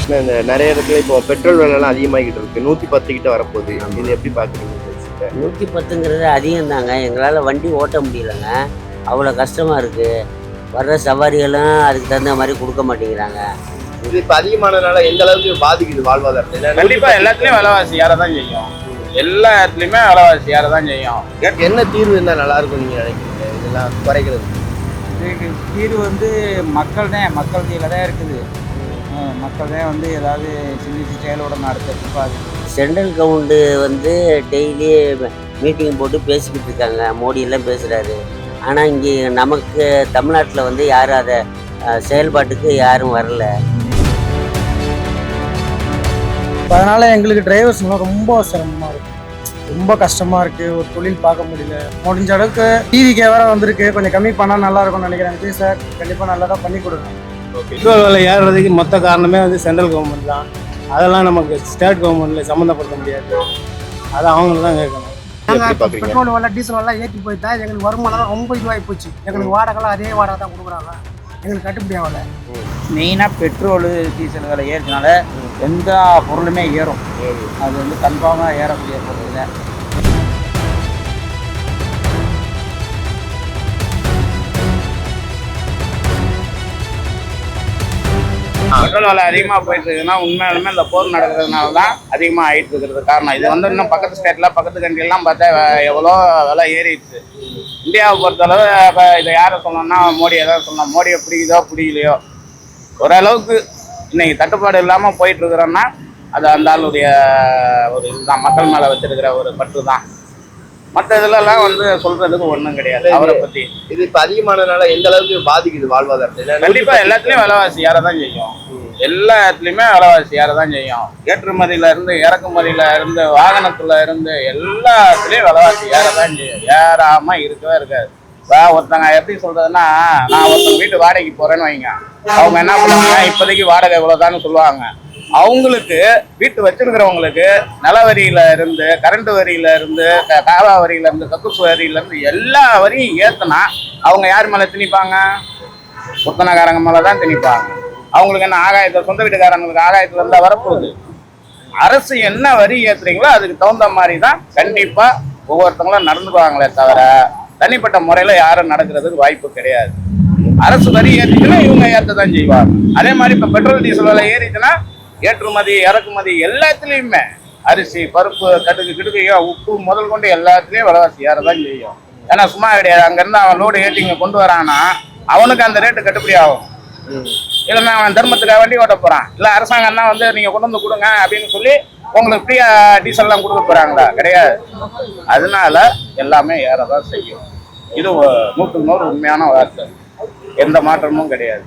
இந்த நிறைய இடத்துல இப்போ பெட்ரோல் விலைலாம் அதிகமாகிட்டு இருக்கு. 110 கிட்ட வரப்போகுது. இது எப்படி பார்க்குறீங்க? 110ங்கிறது அதிகம் தாங்க. எங்களால் வண்டி ஓட்ட முடியலைங்க. அவ்வளோ கஷ்டமாக இருக்குது. வர்ற சவாரிகளும் அதுக்கு தகுந்த மாதிரி கொடுக்க மாட்டேங்கிறாங்க. இது இப்போ அதிகமானதுனால எந்த அளவுக்கு பாதிக்குது வாழ்வாதாரத்தை? கண்டிப்பாக எல்லாத்துலேயும் விலைவாசி ஏற தான் செய்யும். எல்லா இடத்துலையுமே விலைவாசி ஏற தான் செய்யும். என்ன தீர்வு இருந்தால் நல்லா இருக்கும் நீங்கள் நினைக்கிறீங்க இதெல்லாம் குறைக்கிறது? இதுக்கு தீர்வு மக்கள் கையில் தான் இருக்குது. மக்கள் தான் ஏதாவது சிந்திச்சு செயலோட அடுத்த சென்ட்ரல் கவர்மெண்ட்டு டெய்லி மீட்டிங் போட்டு பேசிக்கிட்டு இருக்காங்க. மோடியெல்லாம் பேசுகிறாரு. ஆனால் இங்கே நமக்கு தமிழ்நாட்டில் யாரும் அதை செயல்பாட்டுக்கு யாரும் வரல. அதனால் எங்களுக்கு டிரைவர்ஸ்லாம் ரொம்ப சிரமமாக இருக்குது, ரொம்ப கஷ்டமாக இருக்குது. ஒரு தொழில் பார்க்க முடியல. முடிஞ்ச அளவுக்கு டிவிக்கே வேறு வந்திருக்கு, கொஞ்சம் கம்மி பண்ணால் நல்லாயிருக்கும்னு நினைக்கிறேன். விஜய் சார் கண்டிப்பாக நல்லா தான் பண்ணி கொடுங்க. பெட்ரோல் விலை ஏறுறதுக்கு மொத்த காரணமே சென்ட்ரல் கவர்மெண்ட் தான். அதெல்லாம் நமக்கு ஸ்டேட் கவர்மெண்ட்டில் சம்மந்தப்படுத்த முடியாது. அதை அவங்களுக்கு தான் கேட்கணும். பெட்ரோல் விலை டீசல் விலை ஏற்றி போயிட்டா எங்களுக்கு வருமானம் ரொம்ப இதுவாகி போச்சு. எங்களுக்கு வாடகைலாம் அதே வாடகை தான் கொடுக்குறாங்க. எங்களுக்கு கட்டுப்படி ஆகலை. மெயினாக பெட்ரோலு டீசல் விலை ஏறினால எந்த பொருளுமே ஏறும். அது கன்ஃபார்மாக ஏறக்கூடிய பொருள் இல்லை. பெட்ரோல் விலை அதிகமாக போயிட்டு இருக்குன்னா உண்மையாலுமே இந்த போர் நடக்கிறதுனால தான் அதிகமாக ஆகிட்டு இருக்கிறது காரணம். இது இன்னும் பக்கத்து ஸ்டேட்டில் பக்கத்து கண்ட்ரிலாம் பார்த்தா எவ்வளோ விலை ஏறிடுச்சு. இந்தியாவை பொறுத்தளவு இப்போ இதை யாரை சொல்லணும்னா மோடியை தான் சொல்லணும். மோடியை பிடிக்குதோ பிடிக்கலையோ ஓரளவுக்கு இன்னைக்கு தட்டுப்பாடு இல்லாமல் போயிட்டு இருக்கிறோன்னா அது அந்த ஆளுடைய ஒரு இதுதான், மக்கள் மேலே வச்சிருக்கிற ஒரு பற்று தான். மற்ற இதுலலாம் சொல்றதுக்கு ஒன்றும் கிடையாது அவரை பற்றி. இது இப்போ அதிகமானதுனால எந்த அளவுக்கு பாதிக்குது வாழ்வாதாரத்தை? கண்டிப்பாக எல்லாத்துலேயும் விலைவாசி ஏற தான் செய்யும். எல்லா இடத்துலையுமே விலைவாசி ஏற தான் செய்யும். ஏற்றுமதியில இருந்து இறக்குமதியில இருந்து வாகனத்துல இருந்து எல்லாத்துலேயும் விலைவாசி ஏற தான் செய்யும். ஏறாமல் இருக்கவே இருக்காது. இப்போ ஒருத்தங்க எப்படி சொல்றதுன்னா, நான் ஒருத்தங்க வீட்டு வாடகைக்கு போறேன்னு வைங்க, அவங்க என்ன பண்ணுவாங்க, இப்போதைக்கு வாடகை இவ்வளோதான்னு சொல்லுவாங்க. அவங்களுக்கு வீட்டு வச்சிருக்கிறவங்களுக்கு நில வரியில இருந்து கரண்ட் வரியில இருந்து காவா வரியில இருந்து கக்கூஸ் வரியில இருந்து எல்லா வரியும் ஏத்துனா அவங்க யார் மேல திணிப்பாங்க? புத்தனக்காரங்க மேலதான் திணிப்பாங்க. அவங்களுக்கு என்ன ஆகாயத்தை, சொந்த வீட்டுக்காரங்களுக்கு ஆகாயத்துல இருந்தா வரப்போகுது. அரசு என்ன வரி ஏத்துறீங்களோ அதுக்கு தகுந்த மாதிரி தான் கண்டிப்பா ஒவ்வொருத்தவங்களும் நடந்துக்குவாங்களே தவிர தனிப்பட்ட முறையில யாரும் நடக்கிறதுக்கு வாய்ப்பு கிடையாது. அரசு வரி ஏற்றிச்சுன்னா இவங்க ஏற்றதான் செய்வாங்க. அதே மாதிரி இப்ப பெட்ரோல் டீசல் விலை ஏறிச்சுன்னா ஏற்றுமதி இறக்குமதி எல்லாத்துலேயுமே அரிசி பருப்பு கடுகு கிடுகையோ உப்பு முதல் கொண்டு எல்லாத்துலேயும் விலைவாசி ஏறதான் செய்யும். ஏன்னா சும்மா கிடையாது. அங்கேருந்து அவன் லோடு ஏற்றி இங்கே கொண்டு வரான்னா அவனுக்கு அந்த ரேட்டு கட்டுப்படி ஆகும். இல்லைன்னா அவன் தர்மத்துக்காக வண்டி ஓட்ட போகிறான். இல்லை அரசாங்கம் தான் நீங்கள் கொண்டு வந்து கொடுங்க அப்படின்னு சொல்லி உங்களுக்கு ஃப்ரீயாக டீசல்லாம் கொடுக்க போகிறாங்களா? கிடையாது. அதனால எல்லாமே ஏறதான் செய்யும். இது 100க்கு 100 உண்மையான வார்த்தை. எந்த மாற்றமும் கிடையாது.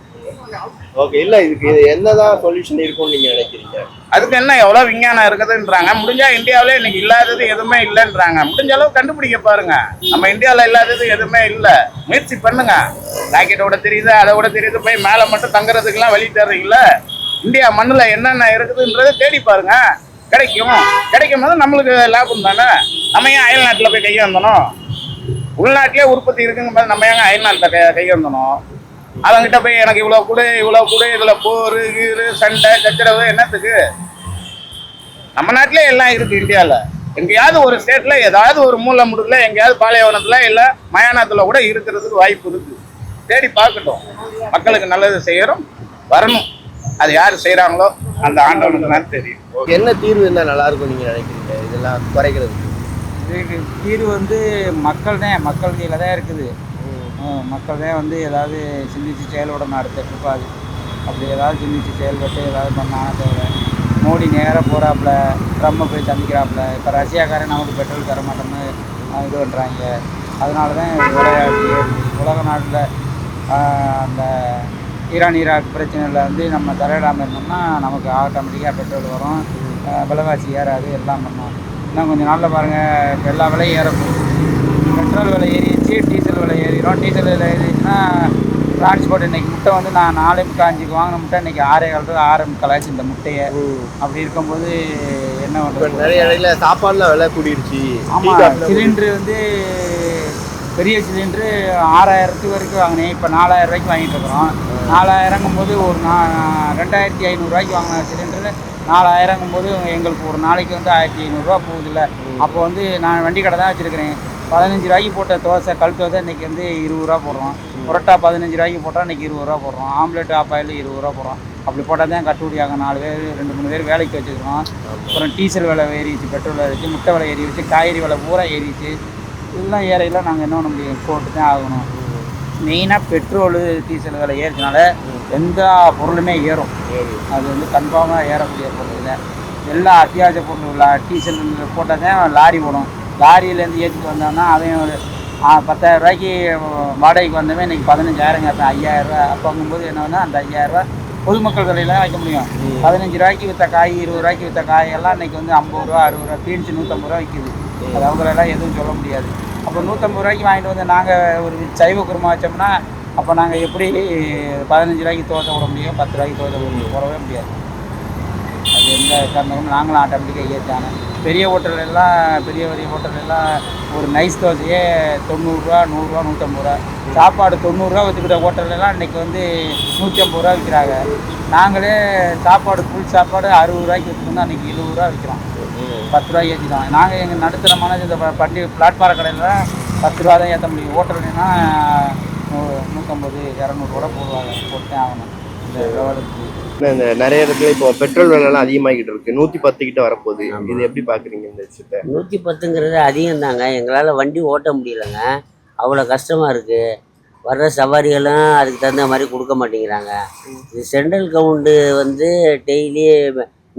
ஓகே, இல்லை இதுக்கு என்னதான் சொல்யூஷன் இருக்கும்னு நீங்கள் நினைக்கிறீங்க? அதுக்கு என்ன எவ்வளோ விஞ்ஞானம் இருக்குதுன்றாங்க. முடிஞ்சா இந்தியாவிலே இன்னைக்கு இல்லாதது எதுவுமே இல்லைன்றாங்க. முடிஞ்ச அளவு கண்டுபிடிக்க பாருங்க. நம்ம இந்தியாவில் இல்லாதது எதுவுமே இல்லை. முயற்சி பண்ணுங்க. ராக்கெட்டோட தெரியுது, அதை விட தெரியுது, போய் மேலே மட்டும் தங்குறதுக்கெல்லாம் வழி தர்றீங்களா? இந்தியா மண்ணில் என்னென்ன இருக்குதுன்றதை தேடி பாருங்க. கிடைக்கும் போது நம்மளுக்கு லாபம் தானே. நம்ம ஏன் அயல் நாட்டில் போய் கையேந்தணும்? உள்நாட்டிலே உற்பத்தி இருக்குங்க போது நம்ம ஏங்க அயல் நாட்டில் கையேந்தணும்? அவங்கிட்ட போய் எனக்கு இவ்வளோ கொடு இதில் போர் கீரு சண்டை சச்சரவு என்னத்துக்கு? நம்ம நாட்டிலே எல்லாம் இருக்குது. இந்தியாவில் எங்கேயாவது ஒரு ஸ்டேட்டில் ஏதாவது ஒரு மூலை முடுக்கில் எங்கேயாவது பாலைவனத்தில் இல்லை மயானத்தில் கூட இருக்கிறதுக்கு வாய்ப்பு இருக்குது. தேடி பார்க்கட்டும். மக்களுக்கு நல்லது செய்யறோம் வரணும். அது யார் செய்கிறாங்களோ அந்த ஆண்டவனுக்கு தான் தெரியும். என்ன தீர்வு இருந்தால் நல்லா இருக்கும் நீங்கள் நினைக்கிறீங்க இதெல்லாம் குறைக்கிறதுக்கு? இதுக்கு தீர்வு மக்கள் கையில் தான் இருக்குது. மக்கள் தான் ஏதாவது சிந்திச்சு செயலோட அடுத்த ட்ரிப்பாது. அப்படி ஏதாவது சிந்திச்சு செயல்பட்டு ஏதாவது பண்ணாங்க தவிர மோடி நேராக போகிறாப்புல, ட்ரம்மை போய் சந்திக்கிறாப்புல. இப்போ ரஷ்யாக்காரன் நமக்கு பெட்ரோல் தர மாட்டோம்னு இது பண்ணுறாங்க. அதனால தான் விளையாட்டு உலக நாட்டில் அந்த ஈராக் பிரச்சனையில் நம்ம தலையிடாமல் இருந்தோம்னா நமக்கு ஆட்டோமேட்டிக்காக பெட்ரோல் வரும், விலைவாசி ஏறாது, எல்லாம் பண்ணோம். இன்னும் கொஞ்சம் நாளில் பாருங்கள், இப்போ எல்லா விலையும் ஏறப்போகுது. பெட்ரோல் விலை ஏறிடுச்சு, டீசல் விலை ஏறிடும். டீசல் விலை ஏறிடுச்சுன்னா டிரான்ஸ்போர்ட் இன்றைக்கி முட்டை நான் 4.5 வாங்கின முட்டை இன்றைக்கி 6.25 6.25 இந்த முட்டையை. அப்படி இருக்கும்போது என்ன பண்ணுறது? நிறைய இடையில சாப்பாடுலாம் விலை கூடிடுச்சு. ஆமாம், சிலிண்டரு பெரிய சிலிண்டரு 6000 வரைக்கும் வாங்கினேன். இப்போ 4000 ரூபாய்க்கு வாங்கிட்டு இருக்கிறோம். 4000ங்கும் போது ஒரு 2500 ரூபாய்க்கு வாங்கின சிலிண்டரு 4000ங்கும் போது எங்களுக்கு ஒரு நாளைக்கு வந்து 1500 ரூபா போகுதுல்ல. அப்போ வந்து நான் வண்டி கடை தான் வச்சுருக்கிறேன். 15 ரூபாய்க்கு போட்ட தோசை கல் தோசை இன்றைக்கி வந்து 20 ரூபா போடுறோம். புரோட்டா 15 ரூபாய்க்கு போட்டால் இன்றைக்கி 20 ரூபா போடுறோம். ஆம்லெட் ஆஃப் ஆயில் 20 ரூபா போடுறோம். அப்படி போட்டால் தான் கட்டுப்படி ஆகும். 4 பேர் 2-3 பேர் வேலைக்கு வச்சுக்கிறோம். அப்புறம் டீசல் விலை ஏறிச்சு, பெட்ரோல் விலை ஏறிச்சு, முட்டை விலை ஏறிச்சு, காய்கறி விலை பூரா ஏறிச்சு. இதெல்லாம் ஏறையெல்லாம் நாங்கள் என்ன பண்ண முடியும், போட்டு தான் ஆகணும். மெயினாக பெட்ரோலு டீசல் விலை ஏறிச்சனால எந்த பொருளுமே ஏறும். அது வந்து கன்ஃபார்மாக ஏறக்கூடிய பொருள் இல்லை. எல்லா அத்தியாவசிய பொருள் உள்ள டீசல் போட்டால் தான் லாரி போடும். லாரியிலேருந்து ஏற்றிட்டு வந்தோம்னா அவன் ஒரு 10,000 ரூபாய்க்கு வாடகைக்கு வந்தவன் இன்றைக்கி 15,000 கேட்பேன், 5,000 ரூபா. அப்போங்கும்போது என்னன்னா அந்த 5,000 ரூபா பொதுமக்கள் விலையில வைக்க முடியும். 15 ரூபாய்க்கு விற்ற காய், 20 ரூபாய்க்கு விற்ற காயெல்லாம் இன்றைக்கி வந்து 50 ரூபா, 60 ரூபா, பீன்ஸ் 150 ரூபா விற்கிது. அது அவங்களெல்லாம் எதுவும் சொல்ல முடியாது. அப்போ 150 ரூபாய்க்கு வாங்கிட்டு வந்து நாங்கள் ஒரு சைவ குருமா வச்சோம்னா அப்போ நாங்கள் எப்படி 15 ரூபாய்க்கு தோசை விட முடியும், 10 ரூபாய்க்கு தோசை விட முடியும், போடவே முடியாது. அது எந்த காரணமும் நாங்களும் ஆட்டோமேட்டிக்காக ஏற்றாங்க. பெரிய ஹோட்டலெல்லாம் பெரிய ஹோட்டலெல்லாம் ஒரு நைஸ் தோசையே 90 ரூபா, 100 ரூபா, 150 ரூபா. சாப்பாடு 90 ரூபா விற்றுக்கிட்ட ஹோட்டலெல்லாம் இன்றைக்கி வந்து 150 ரூபா விற்கிறாங்க. நாங்களே சாப்பாடு ஃபுல் சாப்பாடு 60 ரூபாய்க்கு விற்றுருந்தோம், அன்றைக்கி 70 ரூபா விற்கிறோம். 10 ரூபாய்க்கு ஏற்றிட்டோம். நாங்கள் எங்கள் நடுத்தரமான இந்த வண்டி பிளாட்பார கடையில் 10 ரூபா தான் ஏற்ற முடியும். ஹோட்டல்னா 150, 200 கூட போடுவாங்க, போட்டே ஆகணும். இந்த விவரத்துக்கு இந்த நிறைய இடத்துல இப்போ பெட்ரோல் விலைலாம் அதிகமாகிட்டு இருக்கு. 110 கிட்ட வரப்போகுது. இது எப்படி பாக்குறீங்க இந்த விஷயத்த? 110ங்கிறது அதிகம் தாங்க. எங்களால் வண்டி ஓட்ட முடியலைங்க, அவ்வளோ கஷ்டமாக இருக்குது. வர்ற சவாரிகளும் அதுக்கு தகுந்த மாதிரி கொடுக்க மாட்டேங்கிறாங்க. இது சென்ட்ரல் கவர்மெண்ட்டு வந்து டெய்லி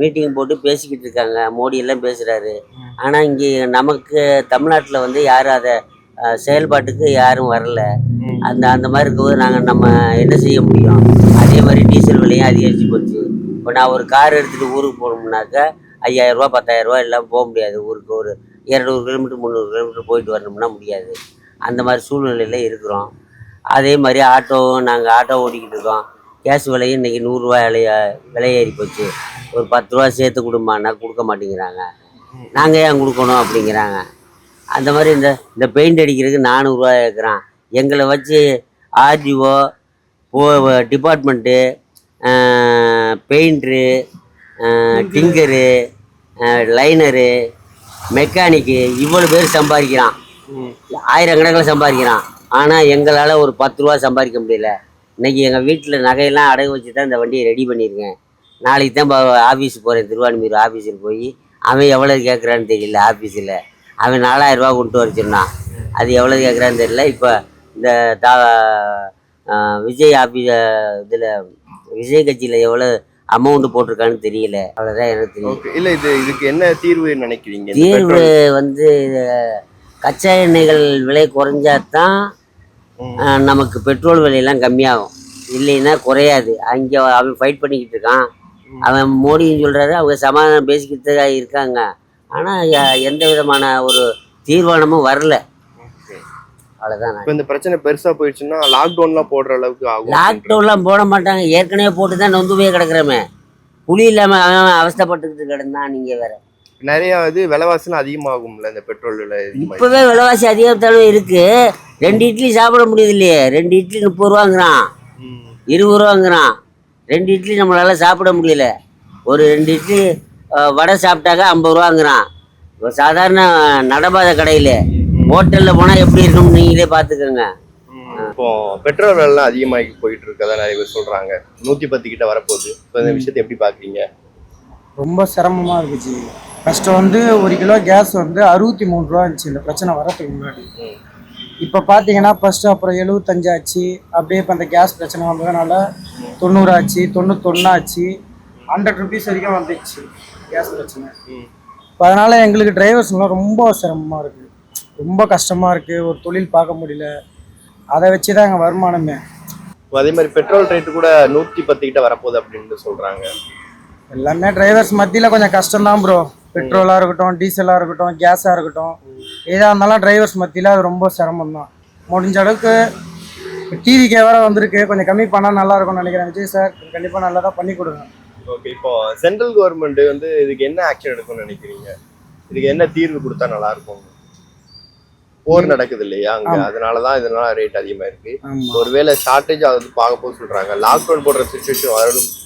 மீட்டிங் போட்டு பேசிக்கிட்டு இருக்காங்க, மோடி எல்லாம் பேசுகிறாரு. ஆனால் இங்கே நமக்கு தமிழ்நாட்டில் வந்து யாரும் அதை செயல்பாட்டுக்கு யாரும் வரல. அந்த மாதிரி இருக்கும்போது நம்ம என்ன செய்ய முடியும்? அதே மாதிரி டீசல் விலையும் அதிகரித்து போச்சு. இப்போ நான் ஒரு கார் எடுத்துகிட்டு ஊருக்கு போகணும்னாக்கா 5,000 ரூபா 10,000 ரூபா எல்லாம் போக முடியாது. ஊருக்கு ஒரு 200 கிலோமீட்டர் 300 கிலோமீட்டர் போயிட்டு வரணும்னா முடியாது. அந்த மாதிரி சூழ்நிலையில் இருக்கிறோம். அதே மாதிரி நாங்கள் ஆட்டோ ஓட்டிக்கிட்டு இருக்கோம். கேஸ் விலையும் இன்றைக்கி 100 ரூபா விலை ஏறி போச்சு. ஒரு 10 ரூபா சேர்த்து கொடுமான்னா கொடுக்க மாட்டேங்கிறாங்க. நாங்கள் ஏன் கொடுக்கணும் அப்படிங்கிறாங்க. அந்த மாதிரி இந்த பெயிண்ட் அடிக்கிறதுக்கு 400 ரூபா கேட்குறான். எங்களை வச்சு RTO, department, painter, tinker, liner, mechanic இவ்வளோ பேர் சம்பாதிக்கிறான். 1000 கணக்கில் சம்பாதிக்கிறான். ஆனால் எங்களால் ஒரு 10 ரூபா சம்பாதிக்க முடியல. இன்றைக்கி எங்கள் வீட்டில் நகையெல்லாம் அடகு வச்சு தான் இந்த வண்டியை ரெடி பண்ணியிருக்கேன். நாளைக்கு தான் ஆஃபீஸுக்கு போகிறேன். திருவான்மீர் ஆஃபீஸில் போய் அவன் எவ்வளோ கேட்குறான்னு தெரியல. ஆஃபீஸில் அவன் 4,000 ரூபா கொண்டு வர சொன்னான். அது எவ்வளோ கேட்குறான்னு தெரியல. இப்போ இந்த விஜய் இதில் விஜய் கட்சியில் எவ்வளோ அமௌண்ட் போட்டிருக்கான்னு தெரியல. அவ்வளோதான் எனக்கு தெரியும். இல்லை, இதுக்கு என்ன தீர்வு நினைக்கிறீங்க? தீர்வு வந்து கச்சா எண்ணெய்கள் விலை குறைஞ்சா தான் நமக்கு பெட்ரோல் விலையெல்லாம் கம்மியாகும். இல்லைன்னா குறையாது. அங்கே அவன் ஃபைட் பண்ணிக்கிட்டு இருக்கான். அவன் மோடின்னு சொல்கிறாரு, அவங்க சமாதானம் பேசிக்கிட்டு தான் இருக்காங்க. ஆனால் எந்த விதமான ஒரு தீர்மானமும் வரல. அவ்வளோதான். இப்போ இந்த பிரச்சனை பெருசாக போயிடுச்சுன்னா லாக்டவுன்லாம் போடுற அளவுக்கு ஆகும். லாக்டவுன்லாம் போட மாட்டாங்க. ஏற்கனவே போட்டு தான் நொந்து போய் கிடக்குறமே. புளி இல்லாமல் அவன் அவஸ்தைப்பட்டுக்கிட்டு கிடந்தான். நீங்கள் வேற நிறைய விலைவாசிலாம் அதிகமாகும்ல இந்த பெட்ரோல் விலை. இப்போவே விலைவாசி அதிகத்தளவு இருக்குது. 2 இட்லி சாப்பிட முடியுது இல்லையே. 2 இட்லி 30 ரூபாங்கிறான், 20 ரூபாங்கிறான். 2 இட்லி நம்மளால் சாப்பிட முடியல. ஒரு 2 இட்லி வடை சாப்பிட்டாக்கா 50 ரூபாங்கிறான். இப்போ சாதாரண நடபாத கடையில் ஹோட்டலில் போனால் எப்படி இருக்கும்னு நீங்களே பார்த்துக்கோங்க. இப்போ பெட்ரோல் விலைலாம் அதிகமாகி போயிட்டு இருக்கதா நிறைய பேர் சொல்கிறாங்க. 110 கிட்ட வரப்போகுது. இப்போ இந்த விஷயத்தை எப்படி பார்க்குறீங்க? ரொம்ப சிரமமாக இருந்துச்சு. ஃபஸ்ட்டு வந்து 1 கிலோ கேஸ் வந்து 63 ரூபா இருந்துச்சு இந்த பிரச்சனை வரத்துக்கு முன்னாடி. இப்போ பார்த்தீங்கன்னா ஃபஸ்ட்டு அப்புறம் 75 ஆச்சு. அப்படியே இப்போ அந்த கேஸ் பிரச்சனை வந்ததுனால 90 ஆச்சு, 91 ஆச்சு, 100 ருபீஸ் வரைக்கும் வந்துச்சு கேஸ் பிரச்சனை. இப்போ அதனால் எங்களுக்கு டிரைவர்ஸ்லாம் ரொம்ப சிரமமாக இருக்குது, ரொம்ப கஷ்டமாக இருக்குது. ஒரு தொழில் பார்க்க முடியல. அதை வச்சு தான் எங்கள் வருமானமே. அதே மாதிரி பெட்ரோல் ரேட்டு கூட 110 கிட்ட வரப்போகுது அப்படின்னு சொல்கிறாங்க. எல்லாமே டிரைவர்ஸ் மத்தியில் கொஞ்சம் கஷ்டம்தான் ப்ரோ. பெட்ரோலாக இருக்கட்டும், டீசலாக இருக்கட்டும், கேஸாக இருக்கட்டும், எதாக இருந்தாலும் டிரைவர்ஸ் மத்தியில் அது ரொம்ப சிரமம் தான். முடிஞ்ச அளவுக்கு டிவிக்கே வேறு வந்திருக்கு, கொஞ்சம் கம்மி பண்ணால் நல்லா இருக்கும்னு நினைக்கிறேன். விஜய் சார் கண்டிப்பாக நல்லா தான் பண்ணி கொடுங்க. ஓகே, இப்போ சென்ட்ரல் கவர்மெண்ட் வந்து இதுக்கு என்ன ஆக்ஷன் எடுக்கும்னு நினைக்கிறீங்க? இதுக்கு என்ன தீர்வு கொடுத்தா நல்லா இருக்கும்? போர் நடக்குது இல்லையா அங்க, அதனாலதான் இதனால ரேட் அதிகமா இருக்கு. ஆமா. ஒருவேளை ஷார்டேஜ் ஆகுது பார்க்க போது சொல்றாங்க, லாக்டவுன் போடுற சுச்சுவேஷன்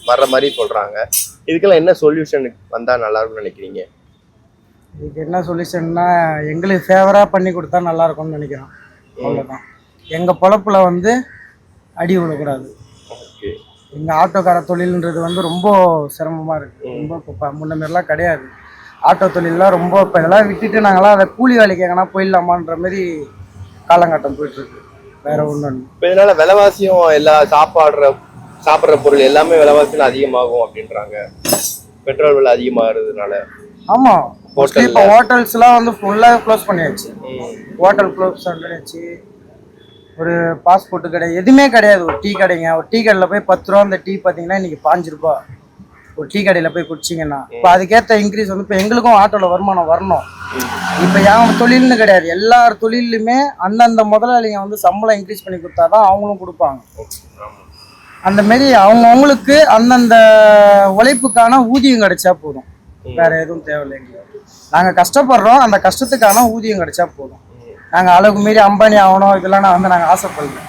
வர்ற மாதிரி சொல்றாங்க. இதுக்கெல்லாம் என்ன சொல்யூஷன் வந்தா நல்லா இருக்கும்னு நினைக்கிறீங்க? இதுக்கு என்ன சொல்யூஷன்னா எங்களுக்கு ஃபேவராக பண்ணி கொடுத்தா நல்லா இருக்கும்னு நினைக்கிறோம். அவ்வளோதான். எங்கள் பொழப்புல வந்து அடி விடக்கூடாது. ஓகே. எங்கள் ஆட்டோக்கார தொழில்ன்றது வந்து ரொம்ப சிரமமாக இருக்குது. ரொம்ப இப்போ முன்ன மாரிலாம் கிடையாது. ஆட்டோ தொழிலெலாம் ரொம்ப இப்போ இதெல்லாம் விட்டுட்டு நாங்களாம் அதை கூலி வேலைக்கு எங்கன்னா போயிடலாமான்ற மாதிரி காலங்கட்டம் போயிட்டுருக்கு. வேறு ஒன்று இப்போ இதனால விலைவாசியும் எல்லா சாப்பிட்ற பொருள் எல்லாமே விலைவாசியும் அதிகமாகும் அப்படின்றாங்க, பெட்ரோல் விலை அதிகமாகிறதுனால. ஆமாம். மோஸ்ட்லி இப்போ ஹோட்டல்ஸ்லாம் வந்து ஃபுல்லாக க்ளோஸ் பண்ணியாச்சு. ஹோட்டல் க்ளோஸ் பண்ணியாச்சு. ஒரு பாஸ்போர்ட்டு கடை எதுவுமே கிடையாது. ஒரு டீ கடைங்க, ஒரு டீ கடையில் போய் 10 ரூபா அந்த டீ பார்த்தீங்கன்னா இன்றைக்கி 5 ரூபா. ஒரு டீ கடையில் போய் குடிச்சிங்கன்னா இப்போ அதுக்கேற்ற இன்க்ரீஸ் வந்து இப்போ எங்களுக்கும் ஆட்டோவில் வருமானம் வரணும். இப்போ என் தொழில்னு கிடையாது, எல்லார் தொழிலுமே அந்தந்த முதலாளிங்க வந்து சம்பளம் இன்க்ரீஸ் பண்ணி கொடுத்தா தான் அவங்களும் கொடுப்பாங்க. அந்தமாரி அவங்கவுங்களுக்கு அந்தந்த உழைப்புக்கான ஊதியம் கிடைச்சா போதும், வேறு எதுவும் தேவையில்லைங்க. நாங்கள் கஷ்டப்படுறோம், அந்த கஷ்டத்துக்கான ஊதியம் கிடைச்சா போதும். நாங்கள் அளவுக்கு மீறி அம்பானி ஆகணும் இதெல்லாம் நாங்கள் ஆசைப்படல.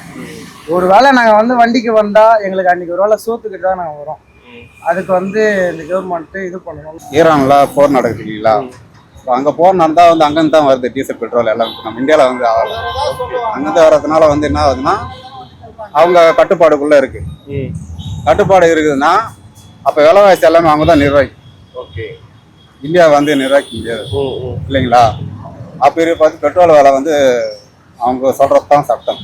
ஒரு வேளை நாங்கள் வந்து வண்டிக்கு வந்தால் எங்களுக்கு அன்றைக்கி ஒரு வேளை சோத்துக்கிட்டு தான் நாங்கள் வரோம். அதுக்கு வந்து இந்த கவர்மெண்ட்டு இது பண்ணணும். ஈரான்ல போர் நடக்குது இல்லைங்களா, அங்கே போர் நடந்தால் வந்து அங்கேருந்து தான் வருது டீசல் பெட்ரோல் எல்லாம். நம்ம இந்தியாவில் வந்து ஆகலை. அங்கேருந்து வர்றதுனால வந்து என்ன ஆகுதுன்னா அவங்க கட்டுப்பாடுக்குள்ளே இருக்குது. கட்டுப்பாடு இருக்குதுன்னா அப்போ விலைவாசி எல்லாமே அவங்க தான் நிர்வகிக்கும். ஓகே. இந்தியா வந்து நிர்வகிக்க முடியாது இல்லைங்களா. அப்போ பார்த்து பெட்ரோல் விலை வந்து அவங்க சொல்கிறது தான் சட்டம்.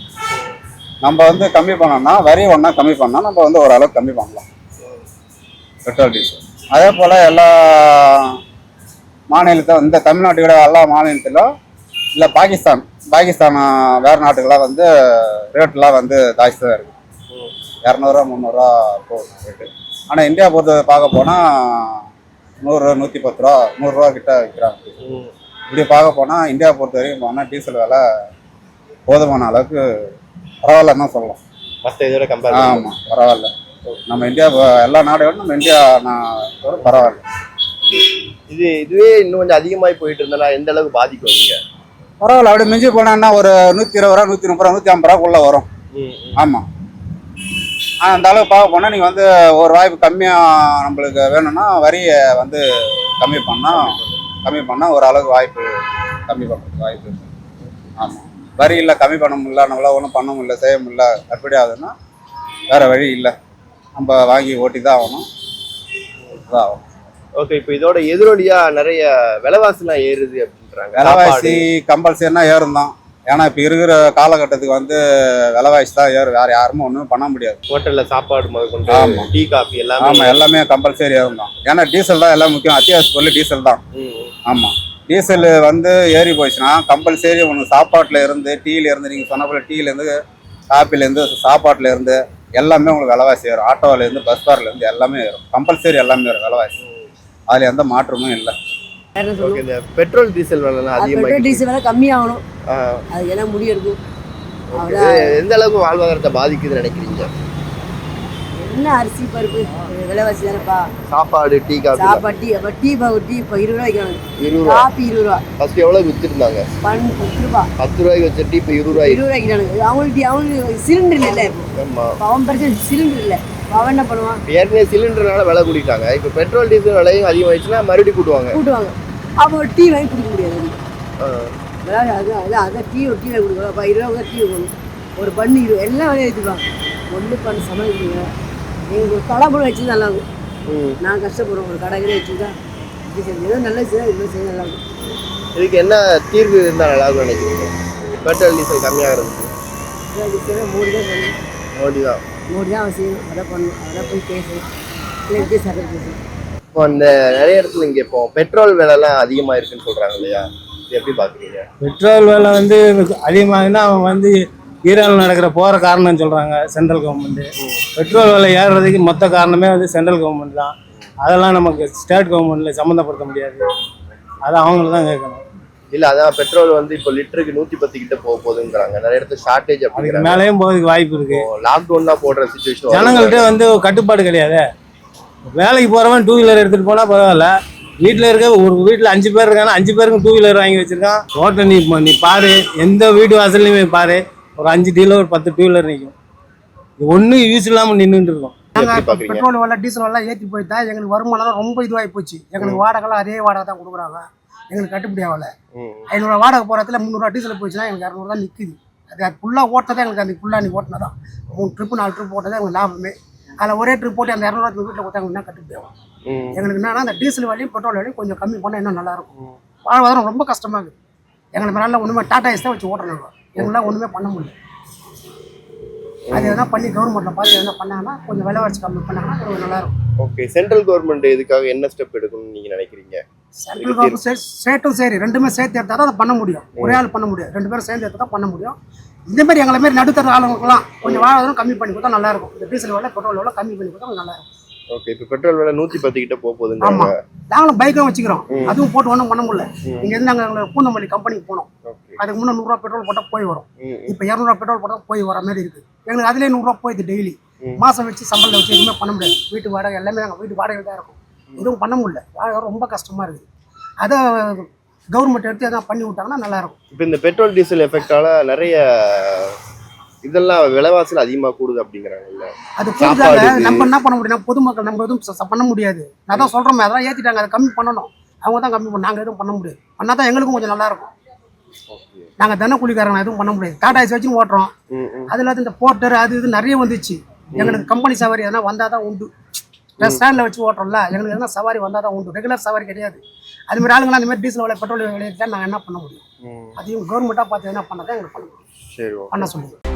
நம்ம வந்து கம்மி பண்ணோம்னா வரி ஒன்றா கம்மி பண்ணால் நம்ம வந்து ஓரளவுக்கு கம்மி பண்ணலாம் பெட்ரோல் டீசல். அதே போல் எல்லா மாநிலத்தில் இந்த தமிழ்நாட்டுக்கூட எல்லா மாநிலத்திலும் இல்லை பாகிஸ்தான் வேறு நாட்டுக்கெல்லாம் வந்து ரேட்டெலாம் வந்து ஜாஸ்தி தான் இருக்குது. 200 300 போகுது ரேட்டு. ஆனால் இந்தியா பொறுத்த பார்க்க போனால் 100 110 ரூபா 100 ரூபா கிட்ட விற்கிறாங்க. இப்படி பார்க்க போனால் இந்தியா பொறுத்த வரைக்கும் போனால் டீசல் விலை போதுமான அளவுக்கு பரவாயில்லன்னு தான் சொல்லலாம். மற்ற இதோட கம்பேர். ஆமாம், பரவாயில்ல. நம்ம இந்தியா எல்லா நாடையோட நம்ம இந்தியா பரவாயில்ல. இதுவே இன்னும் கொஞ்சம் அதிகமாகி போயிட்டு இருந்தா எந்த அளவுக்கு பாதிக்கும் நீங்கள்? பரவாயில்ல. அப்படி மிஞ்சி போனான்னா ஒரு 120 ரூபா 130 ரூபா 150 ரூபாக்குள்ளே வரும். ஆமாம். அந்த அளவுக்கு பார்க்க போனால் நீங்கள் வந்து ஒரு வாய்ப்பு கம்மியாக நம்மளுக்கு வேணும்னா வரியை வந்து கம்மி பண்ணால் ஒரு அளவுக்கு வாய்ப்பு கம்மி பண்ணுறதுக்கு வாய்ப்பு இருக்குது. ஆமாம். வரி இல்லை, கம்மி பண்ண முடியல, நம்மளால் ஒன்றும் பண்ண முடியல, செய்ய முடியல, கட்டுப்படி ஆகுதுன்னா வேறு வழி இல்லை, நம்ம வாங்கி ஓட்டி தான் ஆகணும். இதுதான் ஆகும். ஓகே. இப்போ இதோட எதிரொலியாக நிறைய விலைவாசிலாம் ஏறுது அப்படின்றாங்க. விலைவாசி கம்பல்சரினா ஏறும் தான். ஏன்னா இப்போ இருக்கிற காலகட்டத்துக்கு வந்து விலைவாசி தான் ஏறும். வேறு யாருமே ஒன்றும் பண்ண முடியாது. ஹோட்டலில் சாப்பாடு முதற்கொண்டு, ஆமாம், டீ காஃபி எல்லாமே. ஆமாம், எல்லாமே கம்பல்சரி ஏறும் தான். ஏன்னா டீசல் தான் எல்லாம் முக்கியம். அத்தியாவசிய பொருள் டீசல் தான். ஆமாம். டீசல் வந்து ஏறி போச்சுன்னா கம்பல்சரி ஒன்று சாப்பாட்டில் இருந்து டீலேருந்து, நீங்கள் சொன்ன போல் டீலேருந்து காப்பிலேருந்து சாப்பாட்டில் இருந்து எல்லாமே உங்களுக்கு விலைவாசி ஏறும். ஆட்டோவிலேருந்து பஸ் பார்லேருந்து எல்லாமே ஏறும். கம்பல்சரி எல்லாமே ஏறும் விலைவாசி. அதில் எந்த மாற்றமும் இல்லை. ஓகே. இந்த பெட்ரோல் டீசல் விலைலாம் அதிகமாக, டீசல் விலை கம்மியாகணும், அது எல்லாம் முடியெடுக்கும். எந்த அளவுக்கு வாழ்வாதாரத்தை பாதிக்குதுன்னு நினைக்கிறீங்க? என்ன அரிசி பருப்பு விலைவாசி தானேப்பா. சாப்பாடு, டீ காஃபி. சாப்பாடு டீ இப்போ 20 ரூபாய்க்கு 20 ரூபா. காஃபி 20 ரூபா. ஃபர்ஸ்ட் எவ்வளவு வித்துருந்தாங்க? 10 ரூபா 10 ரூபாய்க்கு வச்ச டீ இப்போ 20 ரூபாய்க்கு. அவங்களுக்கு சிலிண்டர் இல்லை. அவன் பிரச்சனை சிலிண்டர் இல்லை. அவன் என்ன பண்ணுவான்? ஏற்கனவே சிலிண்டர்னால விலை கூட்டிட்டாங்க. இப்போ பெட்ரோல் டீசல் விலையும் அதிகமாகிடுச்சுன்னா மறுபடியும் கூட்டுவாங்க. அப்போ ஒரு டீ வாங்கி குடிக்க முடியாது. அதான் டீ வாங்கி கொடுக்கலாம். 20 ரூபா டீ வைக்கணும். ஒரு பண்ணி எல்லாம் விலையை ஏற்றிப்பாங்க. ஒன்று பண்ண சமாளிக்கிறீங்க. எங்களுக்கு ஒரு கடை போட வச்சு நல்லா இருக்கும். நான் கஷ்டப்படுறோம். ஒரு கடை வச்சுதான் ஏதோ நல்ல செய்ய இன்னும் செய்ய நல்லா இருக்கும். இதுக்கு என்ன தீர்வு இருந்தால் நல்லா இருக்கும் நினைக்கிறீங்க? பெட்ரோல் டீசல் கம்மியாகிறதுக்கு மோடி தான் சொல்லணும். மோடி தான் அவன் செய்யணும். அதான் பண்ணணும். அதான் போய் பேசணும். இல்லை விஜய் சார் பேசணும். இப்போ இந்த நிறைய இடத்துல இங்கே இப்போ பெட்ரோல் விலைலாம் அதிகமாக இருக்குன்னு சொல்கிறாங்க இல்லையா, இது எப்படி பார்க்குறீங்க? பெட்ரோல் விலை வந்து அதிகமாகுதுன்னா அவங்க வந்து ஈரானில் நடக்கிற போகிற காரணம்னு சொல்கிறாங்க சென்ட்ரல் கவர்மெண்ட்டு. பெட்ரோல் விலை ஏறுறதுக்கு மொத்த காரணமே வந்து சென்ட்ரல் கவர்மெண்ட் தான். அதெல்லாம் நமக்கு ஸ்டேட் கவர்மெண்ட்டில் சம்மந்தப்படுத்த முடியாது. அதை அவங்கள தான் கேட்கணும். இல்லை, அதான் பெட்ரோல் வந்து இப்போ லிட்டருக்கு 110 கிட்ட போகுதுங்கிறாங்க. நிறைய இடத்துல ஷார்ட்டேஜ் அதுக்கு மேலேயும் போகிறதுக்கு வாய்ப்பு இருக்குது. லாக்டவுன் தான் போடுற சுச்சுவேஷன். ஜனங்கள்கிட்ட வந்து கட்டுப்பாடு கிடையாது. வேலைக்கு போகிறவன் 2 வீலர் எடுத்துகிட்டு போனால் பரவாயில்ல, வீட்டில் இருக்க ஒரு வீட்டில் 5 பேர் இருக்காங்க, 5 பேருக்கும் 2 வீலர் வாங்கி வச்சிருக்கான். ரோட்டை நீ பாரு, எந்த வீட்டு வாசல்லையுமே பாரு, ஒரு 5 டீலர் ஒரு 10 2 வீலர் நிற்கும். ஒன்றும் யூஸ் இல்லாமல் நின்றுட்டு இருக்கோம். எப்படி பாக்குறீங்க? பெட்ரோல் விலை டீசல் விலை ஏற்றி போயிட்டா எங்களுக்கு வருமானம் ரொம்ப இதுவாகி போச்சு. எங்களுக்கு வாடகைலாம் அதே வாடகை தான் கொடுக்குறாங்க. எங்களுக்கு கட்டுப்படி ஆகலை. 500 வாடகை போகிறதுல 300 டீசல் போச்சுன்னா எங்களுக்கு 200 தான் நிற்குது. அது ஃபுல்லாக ஓட்டதான் எங்களுக்கு அந்த ஃபுல்லாக நீ ஓட்டினா தான் 3 ட்ரிப்பு 4 ட்ரிப் போட்டதான் எங்களுக்கு லாபமே. அதில் ஒரே ட்ரிப் போட்டு அந்த 200 வீட்டில் கொடுத்தாங்க என்ன கட்டுப்படி ஆகும். எங்களுக்கு என்னன்னா அந்த டீசல் விலையும் பெட்ரோல் விலையும் கொஞ்சம் கம்மி பண்ணால் இன்னும் நல்லாயிருக்கும். வாழ்வாதாரம் ரொம்ப கஷ்டமாக இருக்குது. எங்களுக்கு மேலே ஒன்றுமே டாடா ஏஸ் தான் வச்சு ஓட்டுறாங்க. எங்களால் ஒன்றுமே பண்ண முடியல. அது எதனா பண்ணி கவர்மெண்ட்டில் பார்த்து எதனா பண்ணாங்கன்னா கொஞ்சம் விலைவாசி கம்மி பண்ணாங்கன்னா கொஞ்சம் நல்லாயிருக்கும். ஓகே, சென்ட்ரல் கவர்மெண்ட் இதுக்காக என்ன ஸ்டெப் எடுக்கணும்னு நீங்க நினைக்கிறீங்க? சென்ட்ரல் கவர்மெண்ட் ஸ்டேட்டும் சரி ரெண்டுமே சேர்த்து எடுத்தால் தான் அதை பண்ண முடியும். ஒரே ஆள் பண்ண முடியும். 2 பேரும் சேர்ந்து எடுத்தால் தான் பண்ண முடியும். இதேமாதிரி எங்களை மாரி நடுத்தர ஆளுங்களுக்குலாம் கொஞ்சம் வாழ்வாதாரம் கம்மி பண்ணி கொடுத்தா நல்லாயிருக்கும். இந்த டீசல் விலை பெட்ரோல் விலை கம்மி பண்ணி கொடுத்தா நல்லாயிருக்கும். ஓகே, இப்போ பெட்ரோல் விலை 110 கிட்ட போகுதுங்க. ஆமாம், நாங்களும் பைக்கும் வச்சுக்கிறோம். அதுவும் போட்டு ஒன்றும் பண்ண முடியல. இங்கேருந்து நாங்கள் பூந்தமல்லி கம்பெனிக்கு போனோம். அதுக்கு முன்னே 100 ரூபா பெட்ரோல் போட்டால் போய் வரும். இப்போ 200 ரூபா பெட்ரோல் போட்டால் போய் வர மாதிரி இருக்குது. எங்களுக்கு அதுலேயே 100 ரூபா போயிடுது டெய்லி. மாதம் வச்சு சம்பளம் வச்சு எதுவுமே பண்ண முடியாது. வீட்டு வாடகை எல்லாமே நாங்கள் வீட்டு வாடகை தான் இருக்கும். எதுவும் பண்ண முடியல. வாடகை ரொம்ப கஷ்டமாக இருக்குது. அதை கவர்மெண்ட் எடுத்து எதாவது பண்ணி விட்டாங்கன்னா நல்லாயிருக்கும். இப்போ இந்த பெட்ரோல் டீசல் எஃபெக்டால நிறைய இதெல்லாம் விலைவாசல் அதிகமாக கூடுது அப்படிங்கிறாங்கல்ல. அது கூடுதாங்க. நம்ம என்ன பண்ண முடியும்? பொதுமக்கள் நம்ம எதுவும் பண்ண முடியாது. நான் தான் சொல்கிறோமே, அதெல்லாம் ஏற்றிட்டாங்க. அதை கம்மி பண்ணணும். அவங்க தான் கம்மி பண்ண, நாங்கள் எதுவும் பண்ண முடியாது. பண்ணால் தான் எங்களுக்கும் கொஞ்சம் நல்லாயிருக்கும். நாங்கள் தினக்கூலிக்காரங்க எதுவும் பண்ண முடியாது. டாடா ஏஸ் வச்சு ஓட்டுறோம். அதில் இந்த போர்ட்டர் அது இது நிறைய வந்துச்சு. எங்களுக்கு கம்பெனி சவாரி எதனா வந்தால் தான் உண்டு. ஸ்டாண்டில் வச்சு ஓட்டுறோம்ல, எங்களுக்கு எதனா சவாரி வந்தால் தான் உண்டு. ரெகுலர் சவாரி கிடையாது. அதுமாதிரி ஆளுங்களாம் அந்தமாதிரி டீசல் விலை பெட்ரோல் விலை தான் நாங்கள் என்ன பண்ண முடியும்? அதையும் கவர்மெண்ட்டாக பார்த்து என்ன பண்ணால் தான் எங்களுக்கு பண்ண முடியும். பண்ண சொல்லுங்கள்.